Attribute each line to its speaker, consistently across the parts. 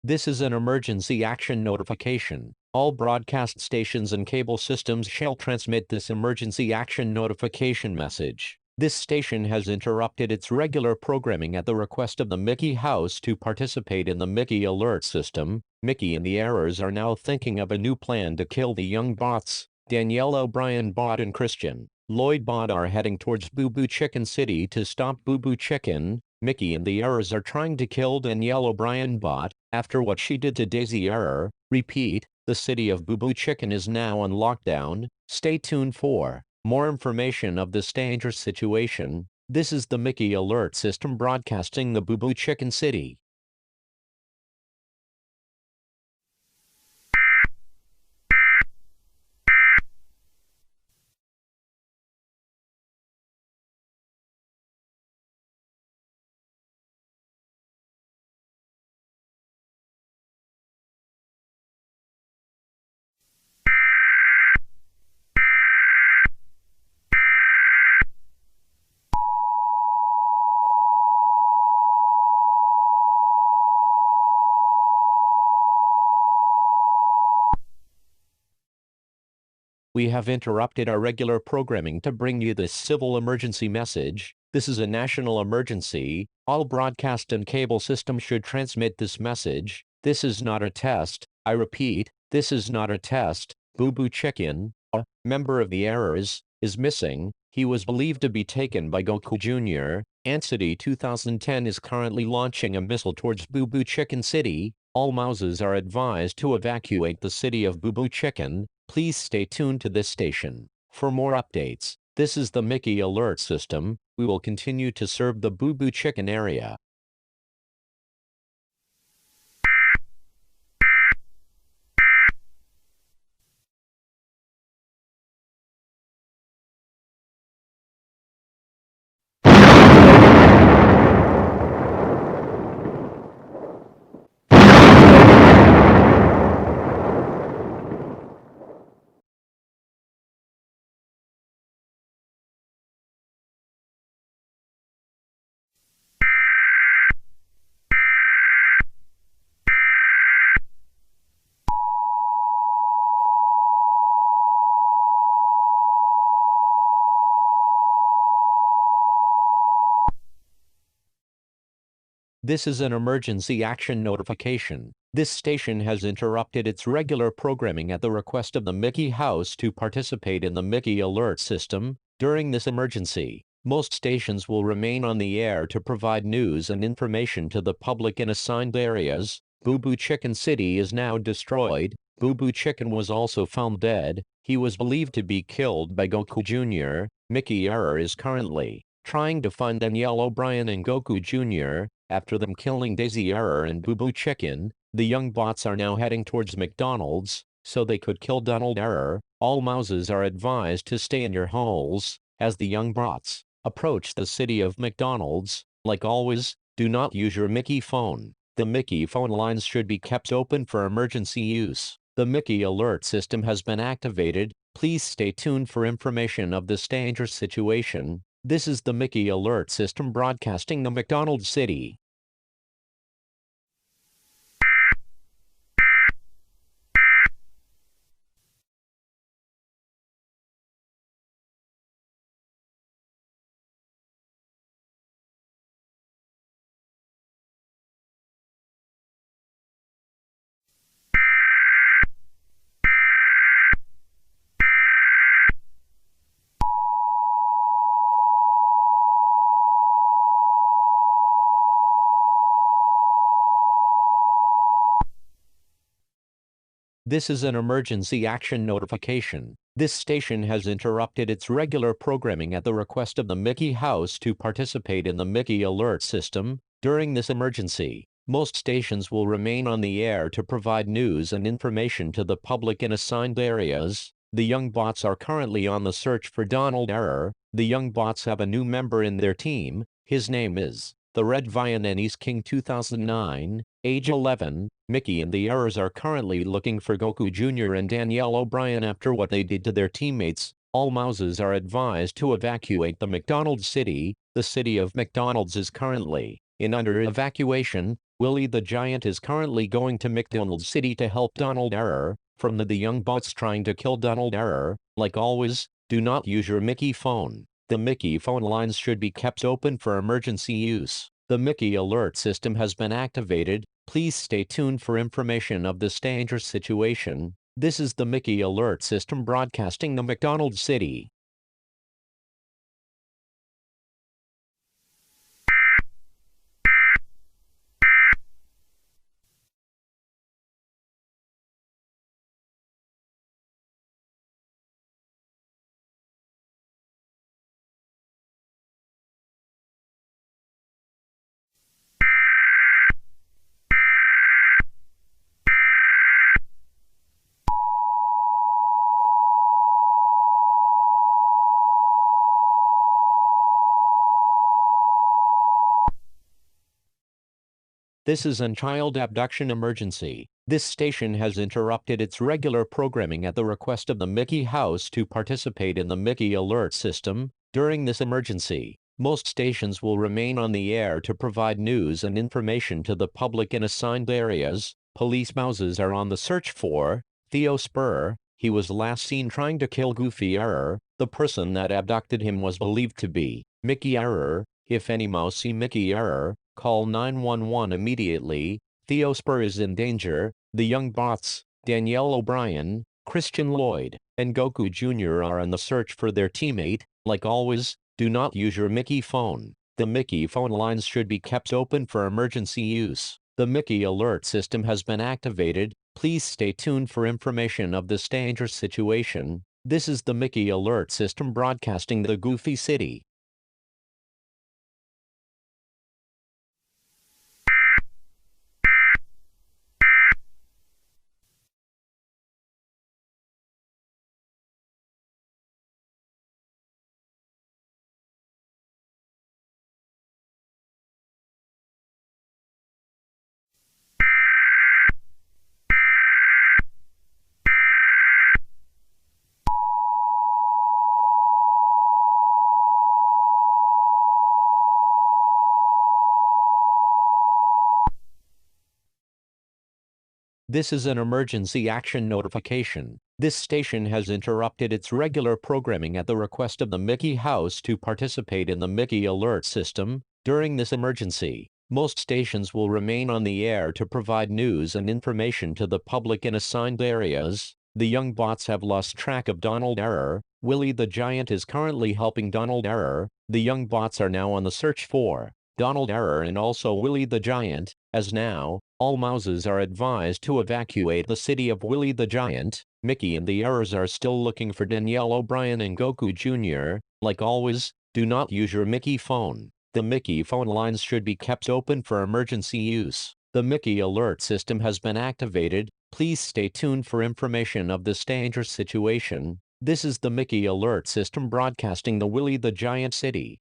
Speaker 1: This is an emergency action notification. All broadcast stations and cable systems shall transmit this emergency action notification message. This station has interrupted its regular programming at the request of the Mickey House to participate in the Mickey alert system. Mickey and the Errors are now thinking of a new plan to kill the young bots. Danielle O'Brien Bot and Christian Lloyd Bot are heading towards Boo Boo Chicken City to stop Boo Boo Chicken. Mickey and the Errors are trying to kill Danielle O'Brien Bot after what she did to Daisy Error. Repeat, the city of Boo Boo Chicken is now on lockdown. Stay tuned for more information of this dangerous situation. This is the Mickey Alert System broadcasting the Boo Boo Chicken City. We have interrupted our regular programming to bring you this civil emergency message. This is a national emergency. All broadcast and cable systems should transmit this message. This is not a test. I repeat, this is not a test. Boo Boo Chicken, a member of the Errors, is missing. He was believed to be taken by Goku Jr. ANCITY 2010 is currently launching a missile towards Boo Boo Chicken City. All mouses are advised to evacuate the city of Boo Boo Chicken. Please stay tuned to this station for more updates. This is the Mickey Alert System. We will continue to serve the Boo Boo Chicken area. This is an emergency action notification. This station has interrupted its regular programming at the request of the Mickey House to participate in the Mickey Alert System. During this emergency, most stations will remain on the air to provide news and information to the public in assigned areas. Boo Boo Chicken City is now destroyed. Boo Boo Chicken was also found dead. He was believed to be killed by Goku Jr. Mickey Error is currently trying to find Danielle O'Brien and Goku Jr. After them killing Daisy Error and Boo Boo Chicken, the young bots are now heading towards McDonald's, so they could kill Donald Error. All mouses are advised to stay in your holes. As the young bots approach the city of McDonald's, like always, do not use your Mickey phone. The Mickey phone lines should be kept open for emergency use. The Mickey Alert System has been activated. Please stay tuned for information of this dangerous situation. This is the Mickey Alert System broadcasting the McDonald's City. This is an emergency action notification. This station has interrupted its regular programming at the request of the Mickey House to participate in the Mickey Alert System. During this emergency, most stations will remain on the air to provide news and information to the public in assigned areas. The young bots are currently on the search for Donald Error. The young bots have a new member in their team. His name is the Red Viennese King 2009, age 11. Mickey and the Errors are currently looking for Goku Jr. and Danielle O'Brien after what they did to their teammates. All mouses are advised to evacuate the McDonald's City. The city of McDonald's is currently In under evacuation, Willie the Giant is currently going to McDonald City to help Donald Error. From the young bots trying to kill Donald Error. Like always, do not use your Mickey phone. The Mickey phone lines should be kept open for emergency use. The Mickey alert system has been activated. Please stay tuned for information of this dangerous situation. This is the Mickey alert system broadcasting the McDonald City. This is a child abduction emergency. This station has interrupted its regular programming at the request of the Mickey House to participate in the Mickey alert system. During this emergency, most stations will remain on the air to provide news and information to the public in assigned areas. Police mouses are on the search for Theo Spur. He was last seen trying to kill Goofy Error. The person that abducted him was believed to be Mickey Error. If any mouse see Mickey Error, call 911 immediately. Theo Spur is in danger. The young bots, Danielle O'Brien, Christian Lloyd, and Goku Jr. are on the search for their teammate. Like always, do not use your Mickey phone. The Mickey phone lines should be kept open for emergency use. The Mickey alert system has been activated. Please stay tuned for information of this dangerous situation. This is the Mickey alert system broadcasting the Goofy City. This is an emergency action notification. This station has interrupted its regular programming at the request of the Mickey House to participate in the Mickey alert system. During this emergency, most stations will remain on the air to provide news and information to the public in assigned areas. The young bots have lost track of Donald Error. Willie the Giant is currently helping Donald Error. The young bots are now on the search for Donald Error and also Willie the Giant. As now, all mouses are advised to evacuate the city of Willie the Giant. Mickey and the Errors are still looking for Danielle O'Brien and Goku Jr. Like always, do not use your Mickey phone. The Mickey phone lines should be kept open for emergency use. The Mickey alert system has been activated. Please stay tuned for information of this dangerous situation. This is the Mickey alert system broadcasting the Willie the Giant City.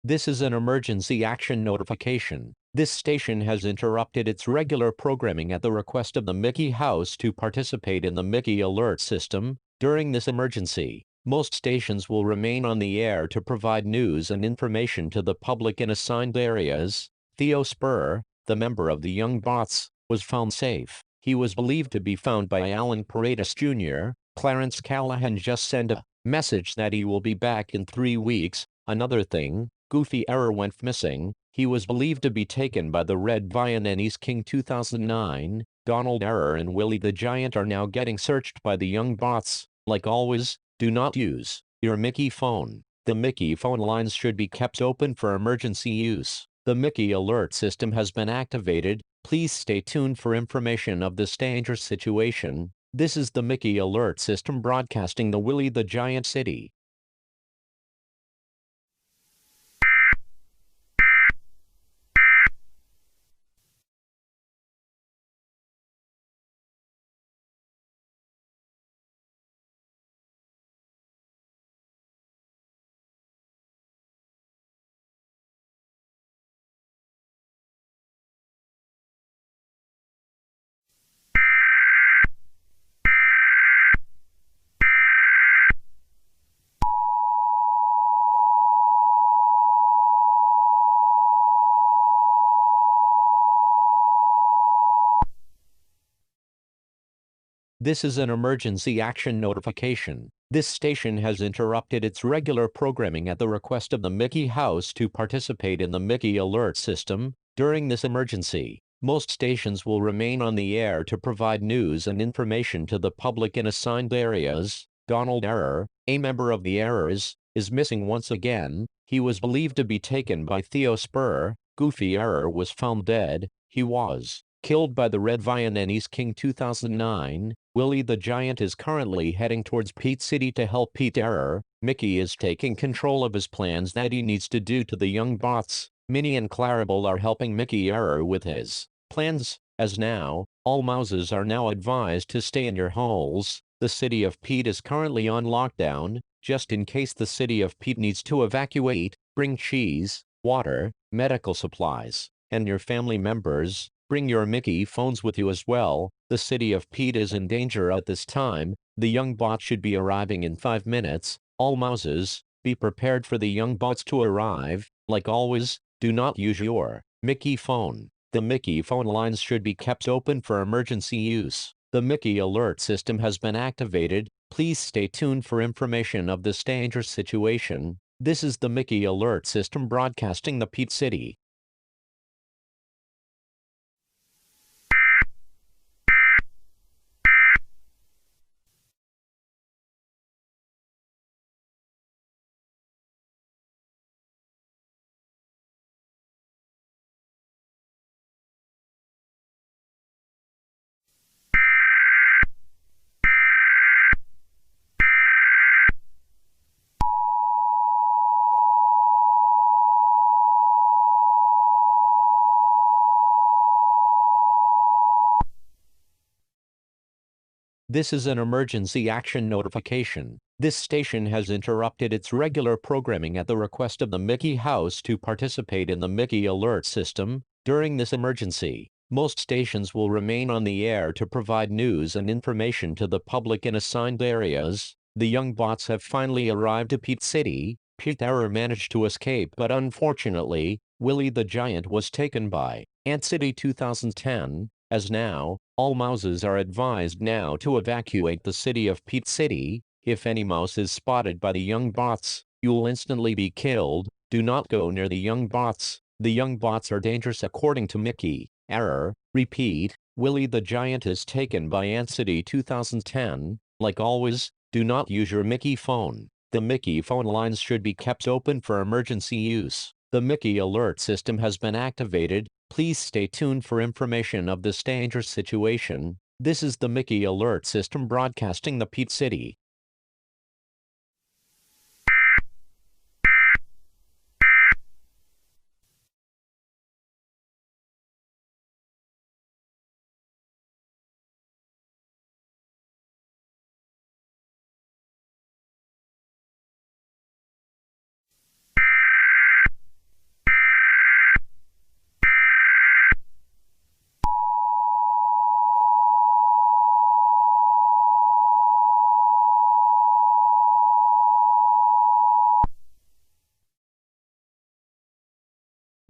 Speaker 1: This is an emergency action notification. This station has interrupted its regular programming at the request of the Mickey House to participate in the Mickey alert system. During this emergency, most stations will remain on the air to provide news and information to the public in assigned areas. Theo Spur, the member of the Young Bots, was found safe. He was believed to be found by Alan Paredes Jr. Clarence Callahan just sent a message that he will be back in 3 weeks. Another thing, Goofy Error went missing. He was believed to be taken by the Red Vian and East King 2009. Donald Error and Willie the Giant are now getting searched by the Young Bots. Like always, do not use your Mickey phone. The Mickey phone lines should be kept open for emergency use. The Mickey alert system has been activated. Please stay tuned for information of this dangerous situation. This is the Mickey Alert System broadcasting the Willie the Giant City. This is an emergency action notification. This station has interrupted its regular programming at the request of the Mickey House to participate in the Mickey Alert System. During this emergency, most stations will remain on the air to provide news and information to the public in assigned areas. Donald Error, a member of the Errors, is missing once again. He was believed to be taken by Theo Spur. Goofy Error was found dead. He was killed by the Red Viennese King 2009. Willie the Giant is currently heading towards Pete City to help Pete Error. Mickey is taking control of his plans that he needs to do to the young bots. Minnie and Clarabelle are helping Mickey Error with his plans. As now, all mouses are now advised to stay in your holes. The city of Pete is currently on lockdown. Just in case the city of Pete needs to evacuate, bring cheese, water, medical supplies, and your family members. Bring your Mickey phones with you as well. The city of Pete is in danger at this time. The young bot should be arriving in 5 minutes. All mouses, be prepared for the young bots to arrive. Like always, do not use your Mickey phone. The Mickey phone lines should be kept open for emergency use. The Mickey Alert System has been activated. Please stay tuned for information of this dangerous situation. This is the Mickey Alert System broadcasting the Pete City. This is an emergency action notification. This station has interrupted its regular programming at the request of the Mickey House to participate in the Mickey Alert System. During this emergency, most stations will remain on the air to provide news and information to the public in assigned areas. The young bots have finally arrived at Pete City. Pete Error managed to escape, but unfortunately, Willie the Giant was taken by Ant City 2010. As now, all mouses are advised now to evacuate the city of Pete City. If any mouse is spotted by the young bots, you'll instantly be killed. Do not go near the young bots. The young bots are dangerous according to Mickey. Error. Repeat. Willie the Giant is taken by Ant City 2010. Like always, do not use your Mickey phone. The Mickey phone lines should be kept open for emergency use. The Mickey Alert System has been activated. Please stay tuned for information of this dangerous situation. This is the Mickey Alert System broadcasting the Pete City.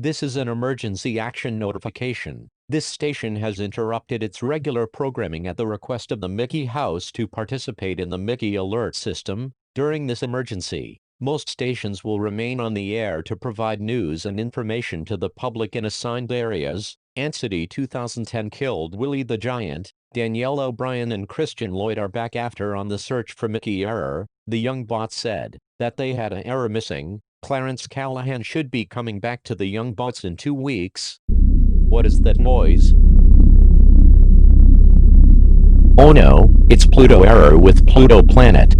Speaker 1: This is an emergency action notification. This station has interrupted its regular programming at the request of the Mickey House to participate in the Mickey Alert System. During this emergency, most stations will remain on the air to provide news and information to the public in assigned areas. Ant City 2010 killed Willie the Giant. Danielle O'Brien and Christian Lloyd are back after on the search for Mickey Error. The young bots said that they had an error missing. Clarence Callahan should be coming back to the young bots in 2 weeks. What is that noise? Oh no, it's Pluto error with Pluto planet.